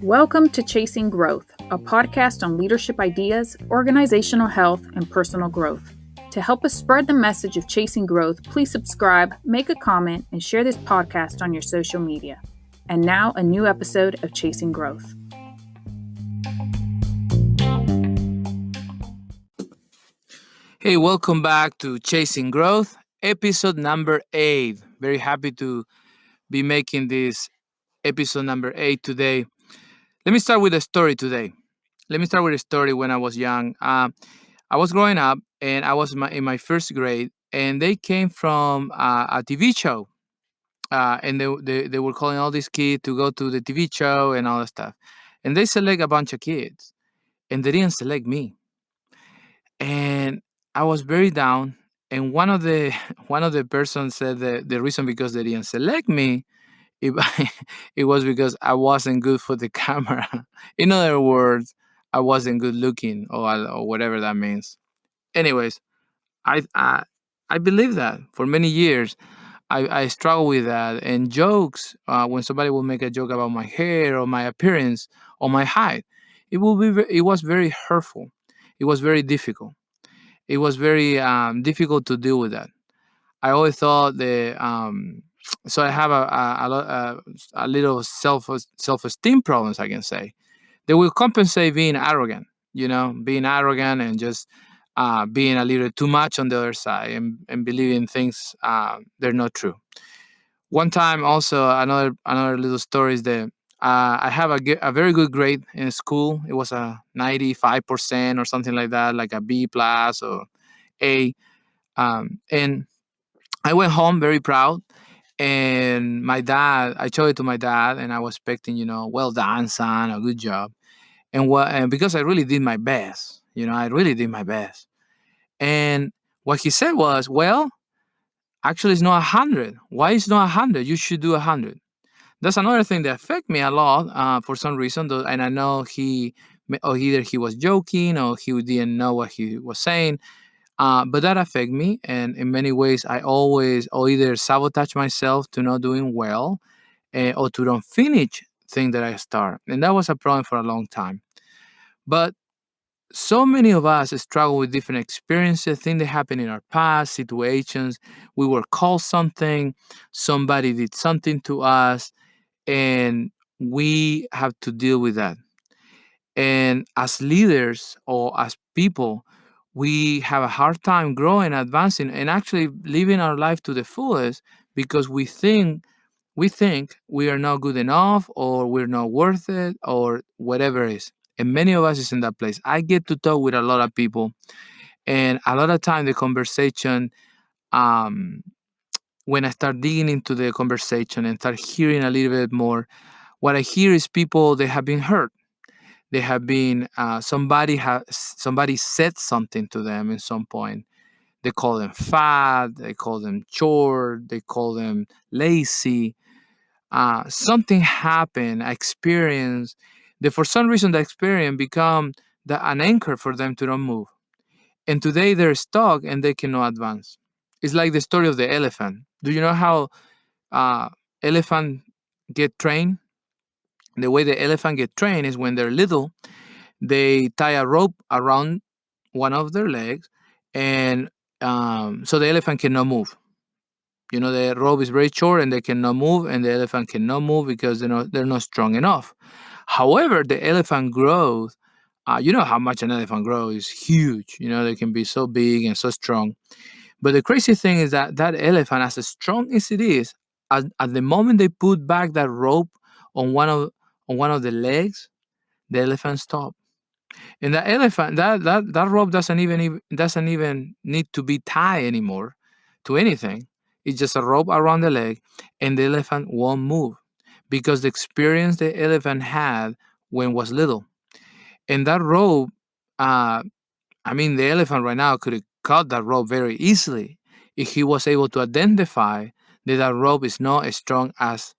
Welcome to Chasing Growth, a podcast on leadership ideas, organizational health, and personal growth. To help us spread the message of chasing growth, please subscribe, make a comment, and share this podcast on your social media. And now, a new episode of Chasing Growth. Hey, welcome back to Chasing Growth, episode number 8. Very happy to be making this episode number 8 today. Let me start with a story today. Let me start with a story when I was young. I was growing up and I was in my first grade, and they came from a TV show. And they were calling all these kids to go to the TV show and all that stuff. And they select a bunch of kids, and they didn't select me. And I was very down. And one of the persons said that the reason because they didn't select me, it, it was because I wasn't good for the camera. In other words, I wasn't good looking, or whatever that means. Anyways, I believe that for many years. I struggle with that, and jokes, when somebody will make a joke about my hair or my appearance or my height, it was very hurtful. It was very difficult. It was very difficult to deal with that. I always thought that so I have a little self-esteem problems, I can say. They will compensate being arrogant, being arrogant and just being a little too much on the other side, and believing things they're not true. One time, also another little story is that I have a very good grade in school. It was a 95% or something like that, like a B plus or A. And I went home very proud. And I showed it to my dad, and I was expecting, well done, son, a good job. And because I really did my best, I really did my best. And what he said was, well, actually, it's not 100. Why is not 100? You should do 100. That's another thing that affected me a lot for some reason. And I know either he was joking or he didn't know what he was saying. But that affected me. And in many ways, I always either sabotage myself to not doing well or to don't finish things that I start. And that was a problem for a long time. But so many of us struggle with different experiences, things that happened in our past, situations. We were called something, somebody did something to us, and we have to deal with that. And as leaders or as people, we have a hard time growing, advancing, and actually living our life to the fullest because we think we are not good enough, or we're not worth it, or whatever it is. And many of us is in that place. I get to talk with a lot of people, and a lot of time the conversation, when I start digging into the conversation and start hearing a little bit more, what I hear is people that have been hurt. They have been somebody said something to them at some point. They call them fat. They call them short. They call them lazy. Something happened, experience, that for some reason the experience become an anchor for them to not move. And today they're stuck and they cannot advance. It's like the story of the elephant. Do you know how elephant get trained? The way the elephant get trained is when they're little, they tie a rope around one of their legs, and so the elephant cannot move. The rope is very short and they cannot move, and the elephant cannot move because they're not strong enough. However, the elephant grows. You know how much an elephant grows is huge. They can be so big and so strong. But the crazy thing is that elephant, as strong as it is, at the moment they put back that rope on one of the legs, the elephant stops. And the elephant, that rope doesn't even need to be tied anymore to anything. It's just a rope around the leg, and the elephant won't move because the experience the elephant had when was little. And that rope, the elephant right now could have cut that rope very easily if he was able to identify that rope is not as strong as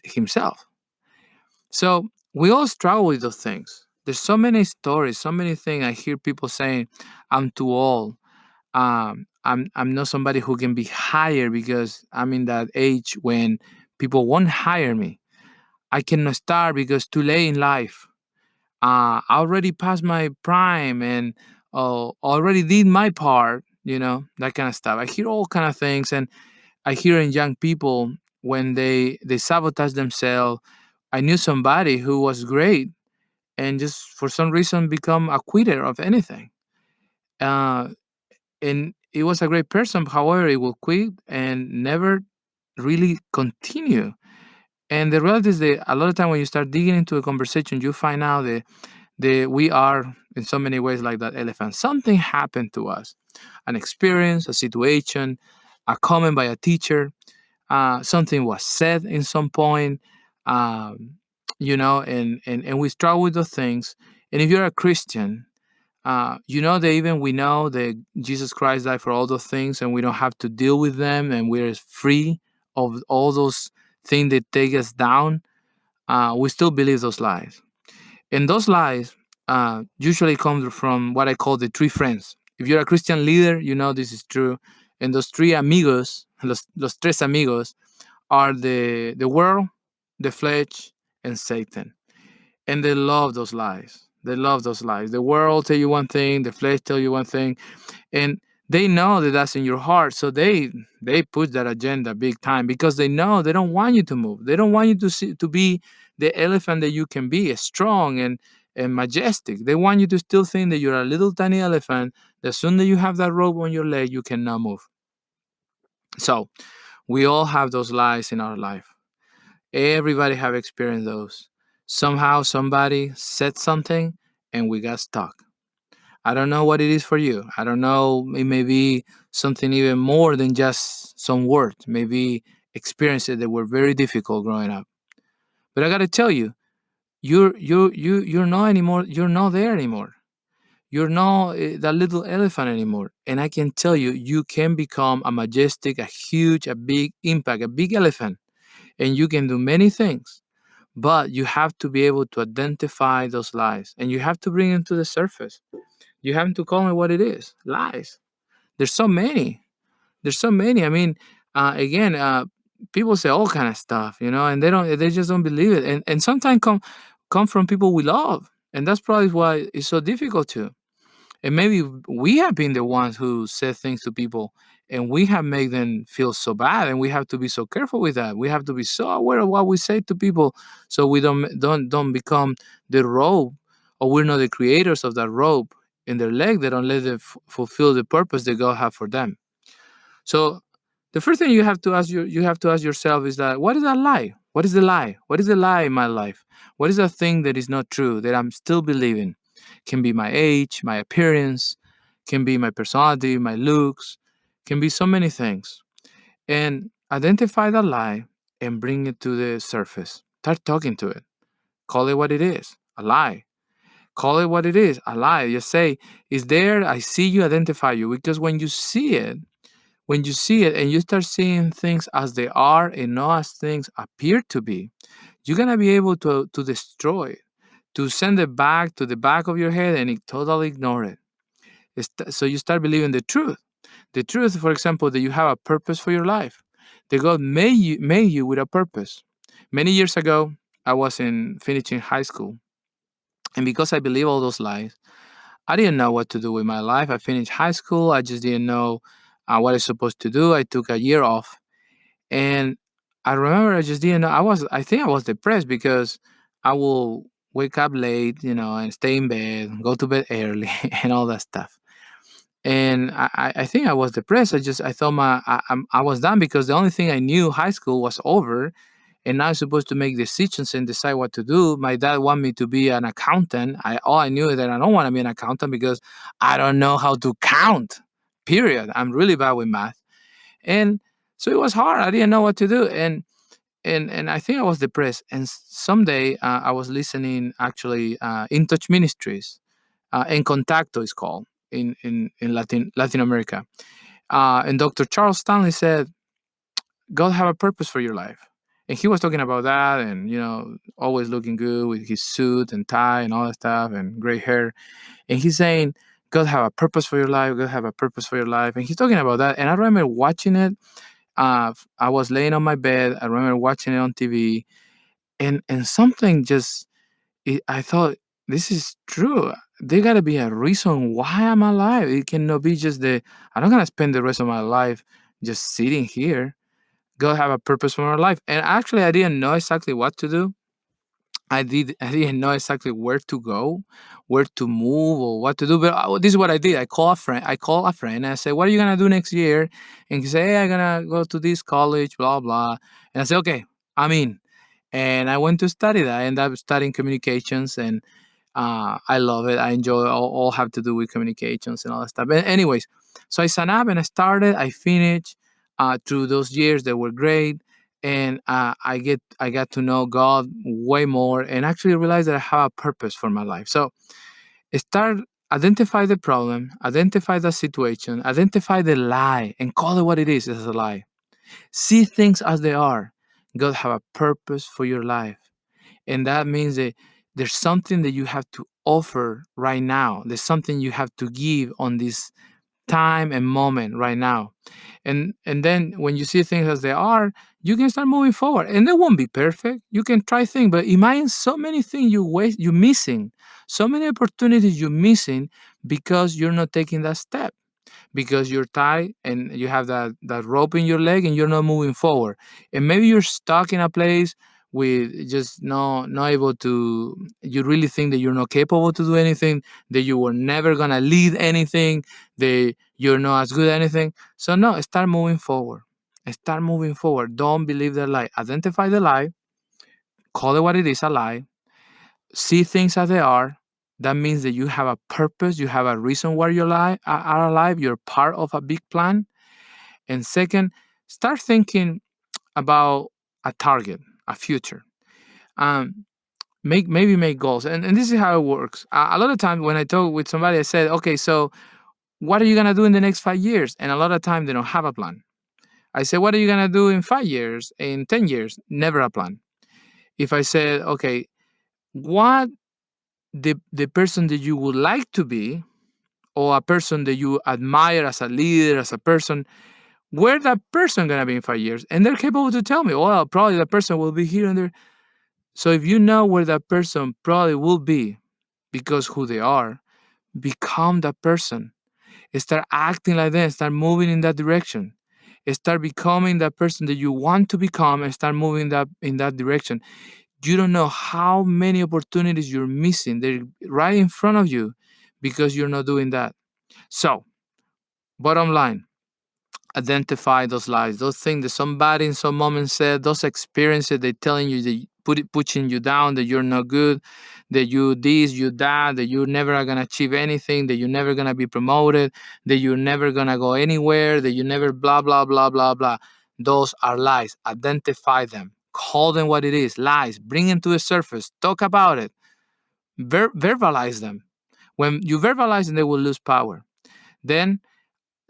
himself. So we all struggle with those things. There's so many stories, so many things I hear people saying, I'm too old. I'm not somebody who can be hired because I'm in that age when people won't hire me. I cannot start because too late in life. I already passed my prime and already did my part. That kind of stuff. I hear all kind of things, and I hear in young people when they sabotage themselves. I knew somebody who was great and just for some reason become a quitter of anything. Uh, and it was a great person. However, it will quit and never really continue. And the reality is that a lot of time when you start digging into a conversation, you find out that we are in so many ways like that elephant. Something happened to us, an experience, a situation, a comment by a teacher, something was said in some point, um, and we struggle with those things. And if you're a Christian, that even we know that Jesus Christ died for all those things and we don't have to deal with them and we're free of all those things that take us down, we still believe those lies. And those lies usually come from what I call the three friends. If you're a Christian leader, you know this is true. And those three amigos, los tres amigos, are the world, the flesh, and Satan. And they love those lies. They love those lies. The world tell you one thing, the flesh tell you one thing, and they know that that's in your heart. So they push that agenda big time because they know they don't want you to move. They don't want you to be the elephant that you can be, strong and majestic. They want you to still think that you're a little tiny elephant. As soon as you have that rope on your leg, you cannot move. So we all have those lies in our life. Everybody have experienced those. Somehow somebody said something and we got stuck. I don't know what it is for you. I don't know. It may be something even more than just some words. Maybe experiences that were very difficult growing up. But I gotta tell you, you're not anymore. You're not there anymore. You're not that little elephant anymore. And I can tell you, you can become a majestic, a huge, a big impact, a big elephant, and you can do many things. But you have to be able to identify those lies, and you have to bring them to the surface. You have to call it what it is, lies. There's so many. There's so many. I mean, again, people say all kind of stuff, and they just don't believe it. And sometimes come from people we love, and that's probably why it's so difficult to. And maybe we have been the ones who said things to people, and we have made them feel so bad, and we have to be so careful with that. We have to be so aware of what we say to people, so we don't become the rope, or we're not the creators of that rope in their leg. They don't let them fulfill the purpose that God have for them. So the first thing you have to ask yourself is that, what is that lie? What is the lie? What is the lie in my life? What is that thing that is not true that I'm still believing? Can be my age, my appearance, can be my personality, my looks, can be so many things. And identify that lie and bring it to the surface. Start talking to it. Call it what it is, a lie. Call it what it is, a lie. Just say, "Is there? I see you, identify you." Because when you see it and you start seeing things as they are and not as things appear to be, you're gonna be able to destroy it, to send it back to the back of your head and totally ignore it. So you start believing the truth. The truth, for example, that you have a purpose for your life. That God made you with a purpose. Many years ago, I was in finishing high school, and because I believe all those lies, I didn't know what to do with my life. I finished high school. I just didn't know what I was supposed to do. I took a year off, and I remember I just didn't know. I think I was depressed because I will wake up late, and stay in bed, go to bed early, and all that stuff. And I think I was depressed. I thought I was done because the only thing I knew, high school was over, and now I'm supposed to make decisions and decide what to do. My dad wanted me to be an accountant. All I knew is that I don't want to be an accountant because I don't know how to count. Period. I'm really bad with math, and so it was hard. I didn't know what to do, and I think I was depressed. And someday I was listening actually In Touch Ministries, En Contacto is called in Latin America, and Dr. Charles Stanley said, God have a purpose for your life. And he was talking about that, and always looking good with his suit and tie and all that stuff and gray hair. And he's saying, God have a purpose for your life. God have a purpose for your life. And he's talking about that. And I remember watching it. I was laying on my bed. I remember watching it on TV, and something just, I thought, this is true. There got to be a reason why I'm alive. It cannot be just I'm not going to spend the rest of my life just sitting here. God have a purpose for my life. And actually, I didn't know exactly what to do. I didn't know exactly where to go, where to move, or what to do. But this is what I did. I call a friend and I said, "What are you gonna do next year?" And he said, "Hey, I'm gonna go to this college, blah blah." And I said, "Okay, I'm in." And I went to study that. I ended up studying communications, and I love it. I enjoy all have to do with communications and all that stuff. But anyways, so I signed up and I started. I finished. Through those years, they were great, and I got to know God way more, and actually realized that I have a purpose for my life. So start, identify the problem, identify the situation, identify the lie, and call it what it is. It's a lie. See things as they are. God have a purpose for your life. And that means that there's something that you have to offer right now. There's something you have to give on this time and moment right now. And then when you see things as they are, you can start moving forward. And they won't be perfect. You can try things, but imagine so many things you're missing, so many opportunities you're missing because you're not taking that step, because you're tied and you have that rope in your leg and you're not moving forward. And maybe you're stuck in a place with just not able to, you really think that you're not capable to do anything, that you were never gonna lead anything, that you're not as good at anything. So no, start moving forward. Start moving forward. Don't believe the lie. Identify the lie, call it what it is, a lie, see things as they are. That means that you have a purpose, you have a reason why you're are alive, you're part of a big plan. And second, start thinking about a target, a future. Um, maybe make goals. And this is how it works. A lot of times when I talk with somebody, I said, okay, so what are you gonna do in the next 5 years? And a lot of times they don't have a plan. I say, what are you gonna do in 5 years, in 10 years? Never a plan. If I said, okay, what the person that you would like to be, or a person that you admire as a leader, as a person, where that person gonna be in 5 years? And they're capable to tell me, well, probably that person will be here and there. So if you know where that person probably will be because who they are, become that person. Start acting like that, start moving in that direction. Start becoming that person that you want to become and start moving that in that direction. You don't know how many opportunities you're missing. They're right in front of you because you're not doing that. So, bottom line, identify those lies, those things that somebody in some moment said, those experiences they're telling you, that pushing you down, that you're not good, that you this, you that you're never gonna achieve anything, that you're never gonna be promoted, that you're never gonna go anywhere, that you never blah blah blah blah blah. Those are lies. Identify them. Call them what it is. Lies. Bring them to the surface. Talk about it. Verbalize them. When you verbalize them, they will lose power. Then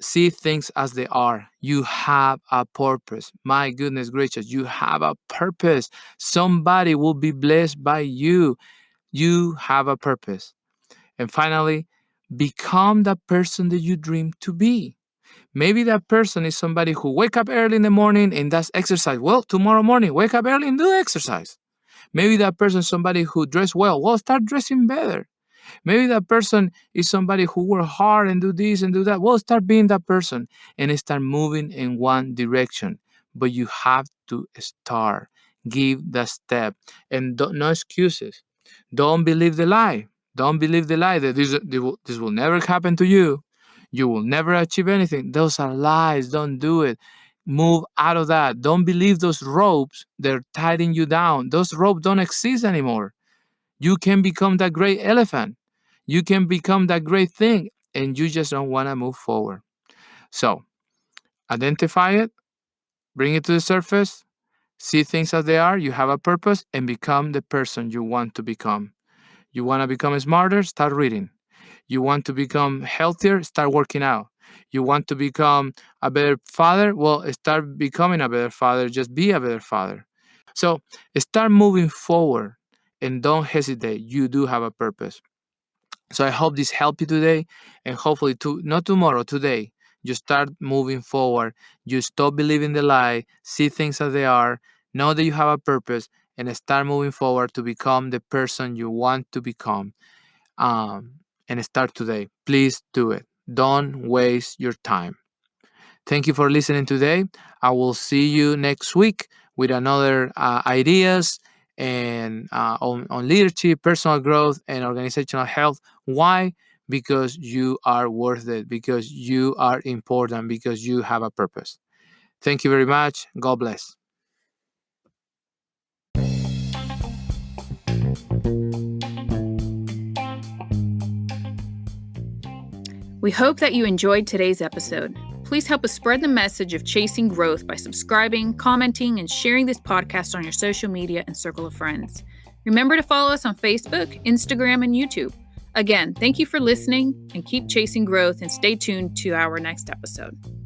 see things as they are. You have a purpose. My goodness gracious, you have a purpose. Somebody will be blessed by you. You have a purpose. And finally, become the person that you dream to be. Maybe that person is somebody who wake up early in the morning and does exercise. Well, tomorrow morning, wake up early and do exercise. Maybe that person is somebody who dress well. Well, start dressing better. Maybe that person is somebody who work hard and do this and do that. Well, start being that person and start moving in one direction. But you have to start. Give the step. And no excuses. Don't believe the lie. Don't believe the lie that this will never happen to you. You will never achieve anything. Those are lies. Don't do it. Move out of that. Don't believe those ropes. They're tying you down. Those ropes don't exist anymore. You can become that great elephant. You can become that great thing, and you just don't want to move forward. So, identify it, bring it to the surface, see things as they are. You have a purpose, and become the person you want to become. You want to become smarter? Start reading. You want to become healthier? Start working out. You want to become a better father? Well, start becoming a better father. Just be a better father. So, start moving forward and don't hesitate. You do have a purpose. So I hope this helped you today, and hopefully not tomorrow, today, you start moving forward. You stop believing the lie, see things as they are, know that you have a purpose, and start moving forward to become the person you want to become. And start today. Please do it. Don't waste your time. Thank you for listening today. I will see you next week with another ideas and on leadership, personal growth, and organizational health. Why? Because you are worth it, because you are important, because you have a purpose. Thank you very much. God bless. We hope that you enjoyed today's episode. Please help us spread the message of chasing growth by subscribing, commenting, and sharing this podcast on your social media and circle of friends. Remember to follow us on Facebook, Instagram, and YouTube. Again, thank you for listening, and keep chasing growth, and stay tuned to our next episode.